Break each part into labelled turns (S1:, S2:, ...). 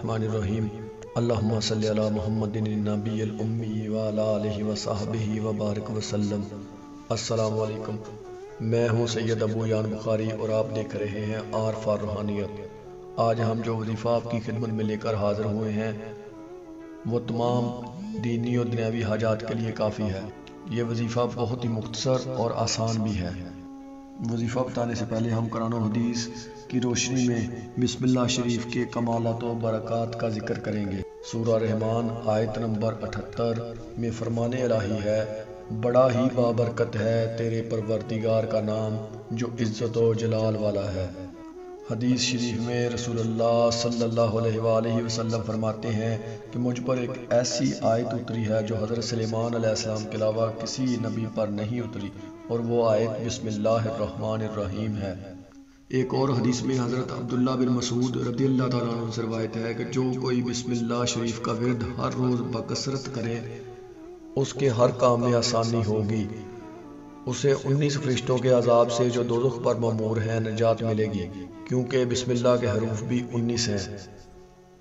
S1: الرحمن الرحیم اللہم صلی علی محمد النبی الامی وعلی آلہ وصحبہ وبارک وسلم۔ السلام علیکم، میں ہوں سید ابو یان بخاری اور آپ دیکھ رہے ہیں عارف روحانیت۔ آج ہم جو وظیفہ آپ کی خدمت میں لے کر حاضر ہوئے ہیں وہ تمام دینی اور دنیاوی حاجات کے لیے کافی ہے۔ یہ وظیفہ بہت ہی مختصر اور آسان بھی ہے۔ وظیفہ بتانے سے پہلے ہم قرآن و حدیث کی روشنی میں بسم اللہ شریف کے کمالات و برکات کا ذکر کریں گے۔ سورہ رحمان آیت نمبر 78 میں فرمان الہی ہے، بڑا ہی بابرکت ہے تیرے پروردگار کا نام جو عزت و جلال والا ہے۔ حدیث شریف میں رسول اللہ صلی اللہ علیہ وآلہ وسلم فرماتے ہیں کہ مجھ پر ایک ایسی آیت اتری ہے جو حضرت سلیمان علیہ السلام کے علاوہ کسی نبی پر نہیں اتری، اور وہ آیت بسم اللہ الرحمن الرحیم ہے۔ ایک اور حدیث میں حضرت عبداللہ بن مسعود رضی اللہ تعالیٰ عنہ سے روایت ہے کہ جو کوئی بسم اللہ شریف کا ورد ہر روز بکثرت کرے اس کے ہر کام میں آسانی ہوگی، اسے 19 فرشتوں کے عذاب سے جو دوزخ پر مامور ہیں نجات ملے گی، کیونکہ بسم اللہ کے حروف بھی 19 ہیں۔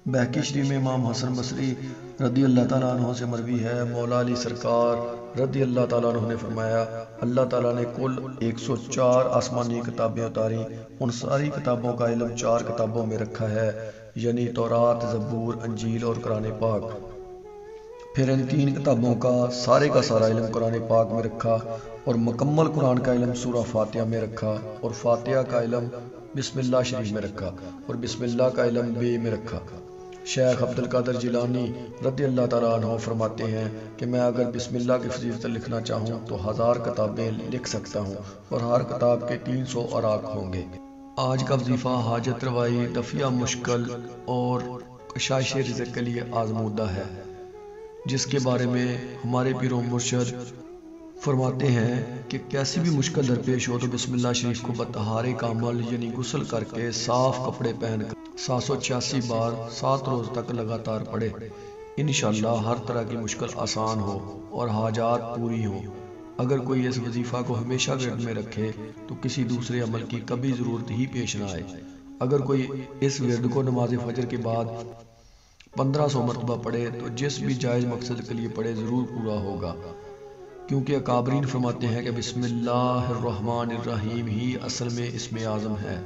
S1: بہقی شریف میں امام حسن بصری رضی اللہ تعالیٰ عنہ سے مروی ہے، مولا علی سرکار رضی اللہ تعالیٰ عنہ نے فرمایا، اللہ تعالیٰ نے کل 104 آسمانی کتابیں اتاری، ان ساری کتابوں کا علم 4 کتابوں میں رکھا ہے، یعنی تورات، زبور، انجیل اور قرآن پاک۔ پھر ان 3 کتابوں کا سارا علم قرآن پاک میں رکھا، اور مکمل قرآن کا علم سورہ فاتحہ میں رکھا، اور فاتحہ کا علم بسم اللہ شریف میں رکھا، اور بسم اللہ کا علم بے میں رکھا۔ شیخ عبد القادر جیلانی رضی اللہ تعالیٰ عنہ فرماتے ہیں کہ میں اگر بسم اللہ کی فضیلت لکھنا چاہوں تو 1000 کتابیں لکھ سکتا ہوں، اور ہر کتاب کے 300 اوراق ہوں گے۔ آج کا وظیفہ حاجت روائی، دفع مشکل اور کشائش رزق کے لیے آزمودہ ہے، جس کے بارے میں ہمارے پیر و مرشد فرماتے ہیں کہ کیسی بھی مشکل درپیش ہو تو بسم اللہ شریف کو بطہارِ کامل یعنی غسل کر کے صاف کپڑے پہن کر 786 بار 7 روز تک لگاتار پڑھے، انشاءاللہ ہر طرح کی مشکل آسان ہو اور حاجات پوری ہوں۔ اگر کوئی اس وظیفہ کو ہمیشہ ورد میں رکھے تو کسی دوسرے عمل کی کبھی ضرورت ہی پیش نہ آئے۔ اگر کوئی اس ورد کو نماز فجر کے بعد 1500 مرتبہ پڑھے تو جس بھی جائز مقصد کے لیے پڑھے ضرور پورا ہوگا، کیونکہ اکابرین فرماتے ہیں کہ بسم اللہ الرحمن الرحیم ہی اصل میں اسم اعظم ہے۔